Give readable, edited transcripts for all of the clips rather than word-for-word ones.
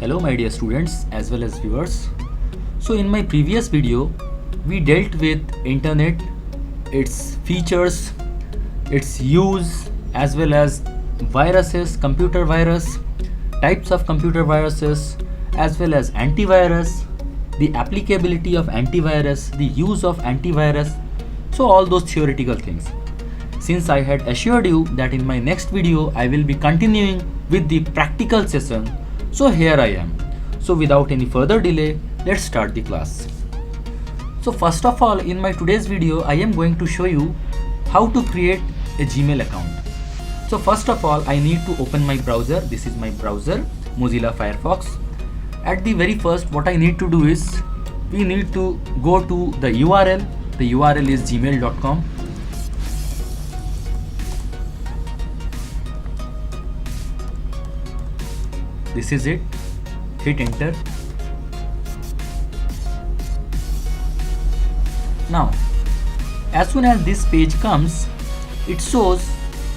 Hello my dear students as well as viewers. So in my previous video we dealt with internet, its features, its use as well as viruses, computer virus, types of computer viruses as well as antivirus, the applicability of antivirus, the use of antivirus, so all those theoretical things. Since I had assured you that in my next video I will be continuing with the practical session, so here I am. So without any further delay, let's start the class. So first of all, in my today's video I am going to show you how to create a Gmail account. So first of all, I need to open my browser. This is my browser, Mozilla Firefox. At the very first, what I need to do is we need to go to the URL. The URL is gmail.com. This is it. Hit enter. Now, as soon as this page comes, it shows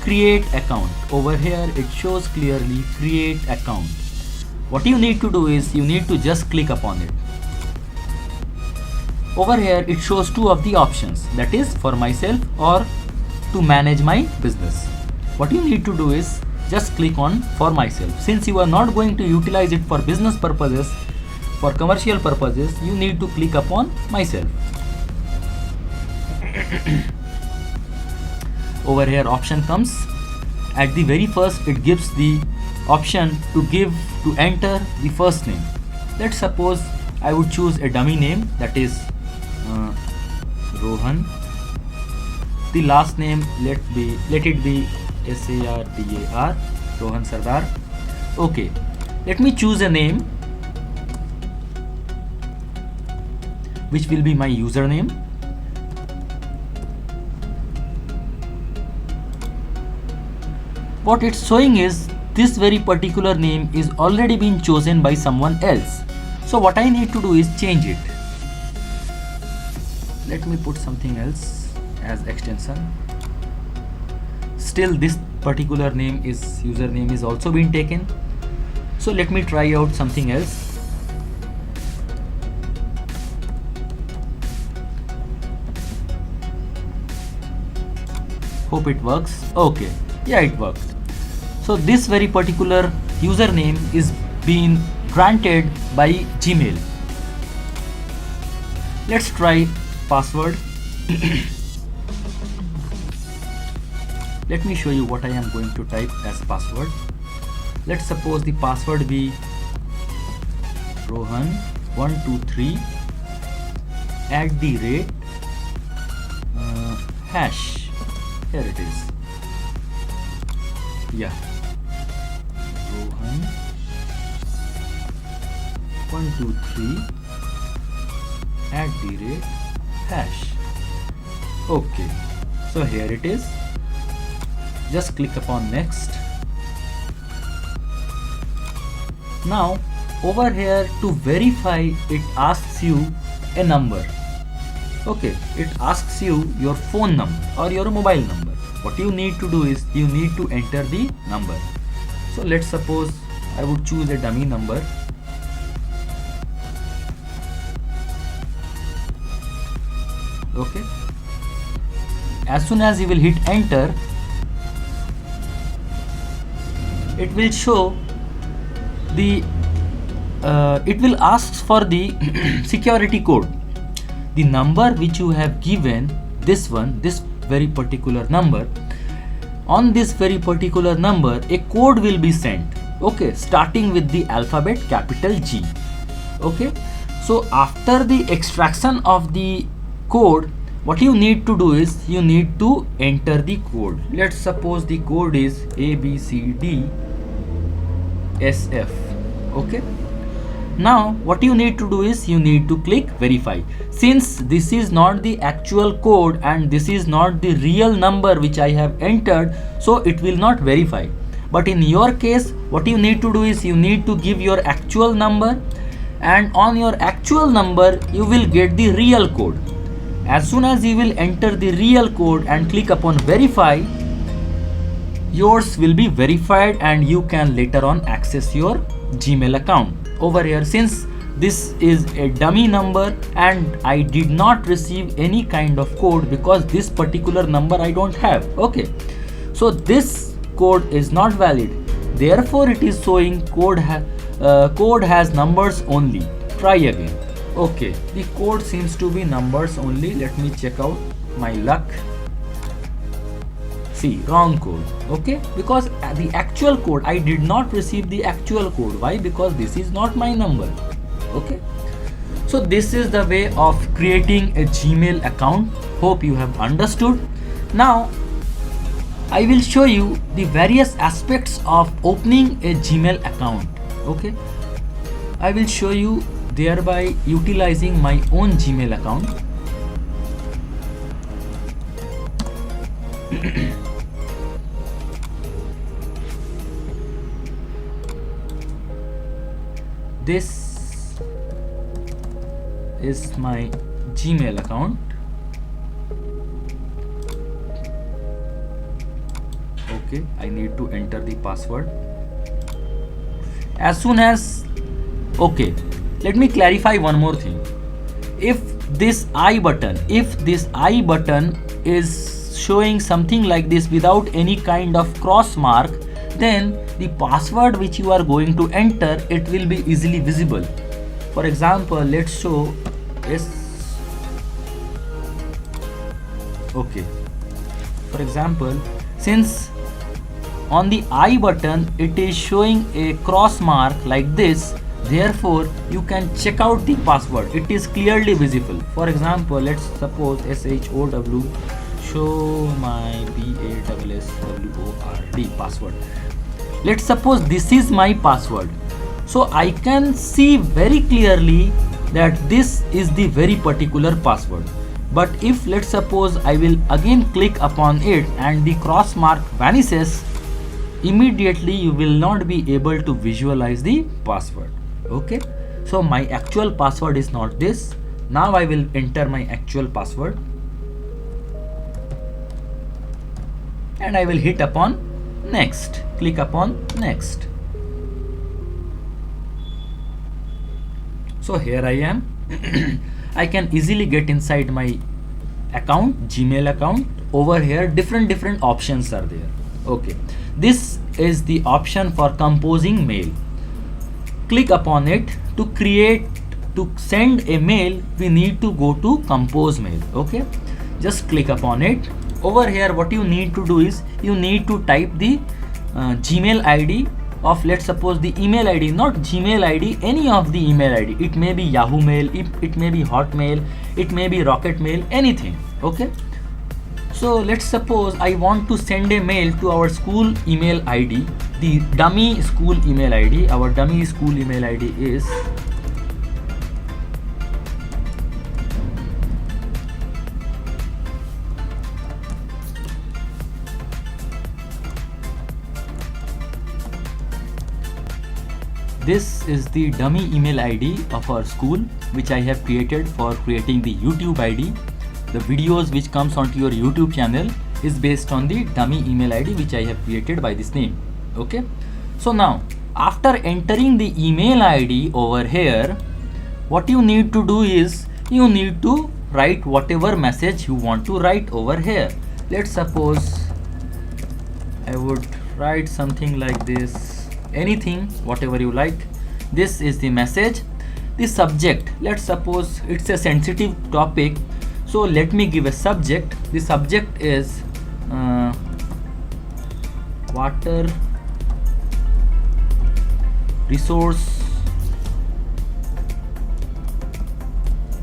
create account. Over here it shows clearly create account. What you need to do is you need to just click upon it. Over here it shows two of the options, that is for myself or to manage my business. What you need to do is just click on for myself. Since you are not going to utilize it for business purposes, for commercial purposes, you need to click upon myself. Over here option comes. At the very first it gives the option to enter the first name. Let's suppose I would choose a dummy name, that is Rohan. The last name let it be Sardar, Rohan Sardar. Okay, let me choose a name which will be my username. What it's showing is this very particular name is already been chosen by someone else. So what I need to do is change it. Let me put something else as extension. Still this particular username is also been taken. So let me try out something else. Hope it works. Okay, yeah, it worked. So this very particular username is being granted by Gmail. Let's try password. Let me show you what I am going to type as password. Let's suppose the password be Rohan123 @ hash. Here it is. Yeah, Rohan123 @ hash. Okay, so here it is. Just click upon next. Now over here to verify, it asks you a number. Okay, it asks you your phone number or your mobile number. What you need to do is you need to enter the number. So let's suppose I would choose a dummy number. Okay, as soon as you will hit enter, it will show the it will ask for the security code. The number which you have given, this very particular number, on this very particular number a code will be sent. Okay, starting with the alphabet capital G. Okay, so after the extraction of the code, what you need to do is you need to enter the code. Let's suppose the code is ABCDSF. Okay, now what you need to do is you need to click verify. Since this is not the actual code and this is not the real number which I have entered, so it will not verify. But in your case, what you need to do is you need to give your actual number, and on your actual number you will get the real code. As soon as you will enter the real code and click upon verify, yours will be verified and you can later on access your Gmail account. over here, since this is a dummy number and I did not receive any kind of code because this particular number I don't have. Okay, so this code is not valid, therefore it is showing code has numbers only. Try again. Okay, the code seems to be numbers only. Let me check out my luck. See, wrong code. Okay, because the actual code, I did not receive the actual code. Why? Because this is not my number. Okay, so this is the way of creating a Gmail account. Hope you have understood. Now I will show you the various aspects of opening a Gmail account. Okay, I will show you thereby utilizing my own Gmail account. This is my Gmail account. Okay, I need to enter the password. As soon as, okay, let me clarify one more thing. If this I button is showing something like this without any kind of cross mark, then the password which you are going to enter, it will be easily visible. For example, let's show this. Okay, for example, since on the I button it is showing a cross mark like this, therefore you can check out the password, it is clearly visible. For example, let's suppose SHOW, show my PASSWORD password. Let's suppose this is my password, so I can see very clearly that this is the very particular password. But if, let's suppose, I will again click upon it and the cross mark vanishes, immediately you will not be able to visualize the password. Okay, so my actual password is not this. Now I will enter my actual password and I will hit upon next, click upon next. So here I am. I can easily get inside my account, Gmail account. Over here different options are there. Okay, this is the option for composing mail. Click upon it. To send a mail, we need to go to compose mail. Okay, just click upon it. Over here what you need to do is you need to type the Gmail ID of, let's suppose, the email ID, not Gmail ID, any of the email ID. It may be Yahoo Mail, it may be Hotmail, it may be Rocket Mail, anything. Okay, so let's suppose I want to send a mail to our school email ID, the dummy school email ID. Our dummy school email ID is this is the dummy email ID of our school, which I have created for creating the YouTube ID. The videos which comes onto your YouTube channel is based on the dummy email ID which I have created by this name. Okay, so now after entering the email ID over here, what you need to do is you need to write whatever message you want to write over here. Let's suppose I would write something like this, anything, whatever you like. This is the message. The subject, let's suppose it's a sensitive topic, so let me give a subject. The subject is water resource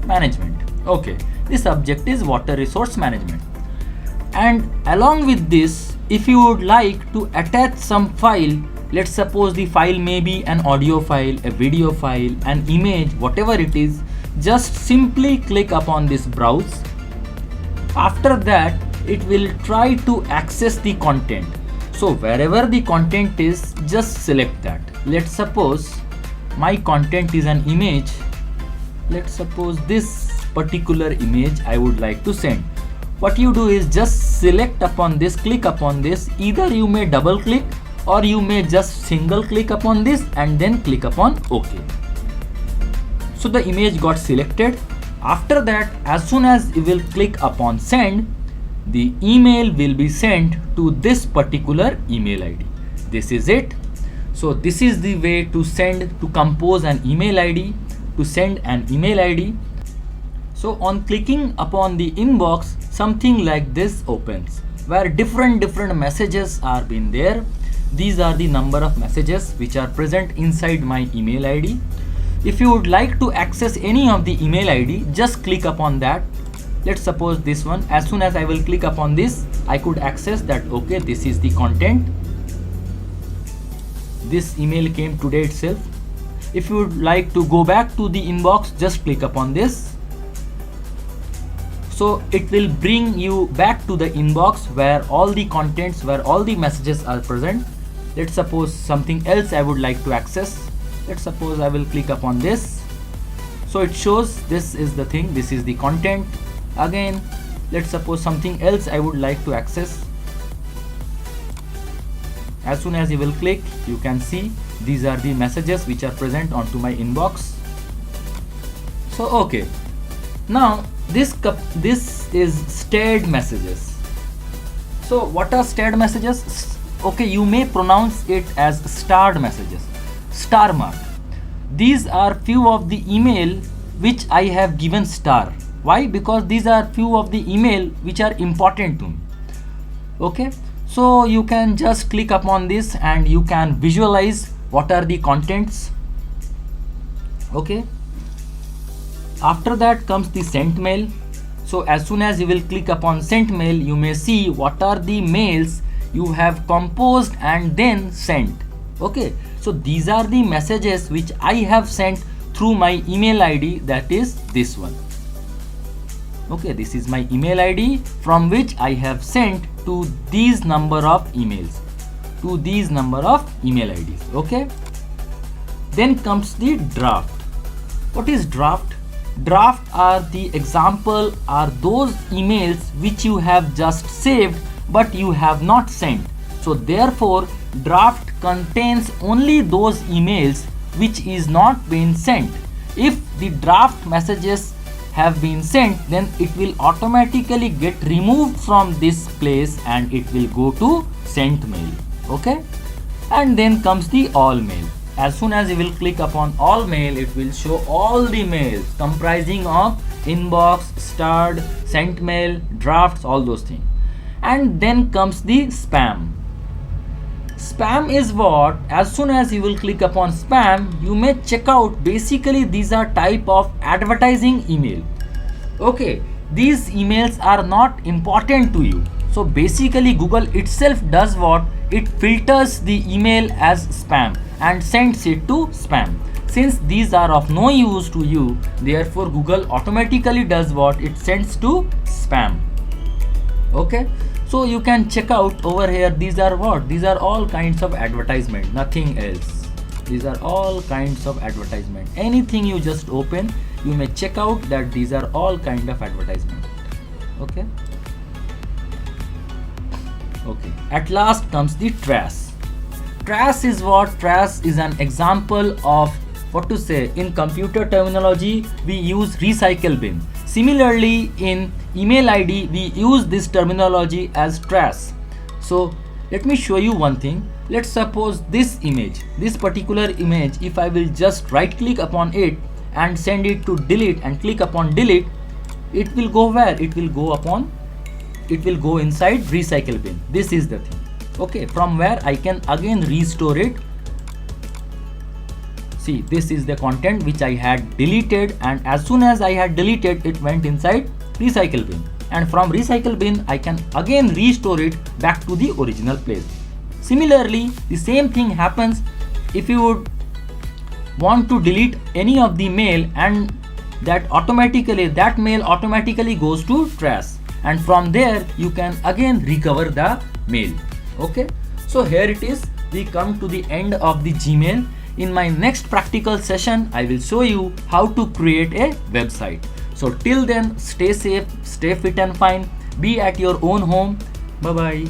management. Okay, the subject is water resource management. And along with this, if you would like to attach some file, let's suppose the file may be an audio file, a video file, an image, whatever it is, just simply click upon this browse. After that, it will try to access the content. So wherever the content is, just select that. Let's suppose my content is an image. Let's suppose this particular image I would like to send. What you do is just select upon this, click upon this. Either you may double click or you may just single click upon this and then click upon OK. So the image got selected. After that, as soon as you will click upon send, the email will be sent to this particular email ID. This is it. So this is the way to compose an email ID, to send an email ID. So on clicking upon the inbox, something like this opens, where different messages are been there. These are the number of messages which are present inside my email ID. If you would like to access any of the email ID, just click upon that. Let's suppose this one. As soon as I will click upon this, I could access that. Okay, this is the content. This email came today itself. If you would like to go back to the inbox, just click upon this. So it will bring you back to the inbox where all the contents, where all the messages are present. Let's suppose something else I would like to access. Let's suppose I will click upon this. So it shows this is the thing, this is the content. Again, let's suppose something else I would like to access. As soon as you will click, you can see these are the messages which are present onto my inbox. So okay, now this is starred messages. So what are starred messages? Okay, you may pronounce it as starred messages, star mark. These are few of the email which I have given star. Why? Because these are few of the email which are important to me. Okay, so you can just click upon this and you can visualize what are the contents. Okay, after that comes the sent mail. So as soon as you will click upon sent mail, you may see what are the mails you have composed and then sent. Okay, so these are the messages which I have sent through my email ID, that is this one. Okay, this is my email ID from which I have sent to these number of emails, to these number of email IDs. Okay, then comes the draft. What is draft? Draft are the example, are those emails which you have just saved but you have not sent. So therefore draft contains only those emails which is not been sent. If the draft messages have been sent, then it will automatically get removed from this place and it will go to sent mail. Okay, and then comes the all mail. As soon as you will click upon all mail, it will show all the mails comprising of inbox, starred, sent mail, drafts, all those things. And then comes the spam. Spam is what? As soon as you will click upon spam, you may check out, basically these are type of advertising email. Okay, these emails are not important to you. So basically Google itself does what? It filters the email as spam and sends it to spam. Since these are of no use to you, therefore Google automatically does what? It sends to spam. Okay, so you can check out over here, these are what? These are all kinds of advertisement, nothing else. These are all kinds of advertisement. Anything you just open, you may check out that these are all kind of advertisement. Okay, okay, at last comes the trash. Trash is what? Trash is an example of, what to say, in computer terminology we use recycle bin. Similarly in email ID we use this terminology as trash. So let me show you one thing. Let's suppose this image, this particular image, if I will just right click upon it and send it to delete and click upon delete, it will go where? It will go upon, it will go inside recycle bin. This is the thing. Okay, from where I can again restore it. See, this is the content which I had deleted, and as soon as I had deleted, it went inside recycle bin, and from recycle bin I can again restore it back to the original place. Similarly, the same thing happens if you would want to delete any of the mail, and that mail automatically goes to trash, and from there you can again recover the mail. Okay, so here it is, we come to the end of the Gmail. In my next practical session, I will show you how to create a website. So till then, stay safe, stay fit and fine, be at your own home. Bye bye.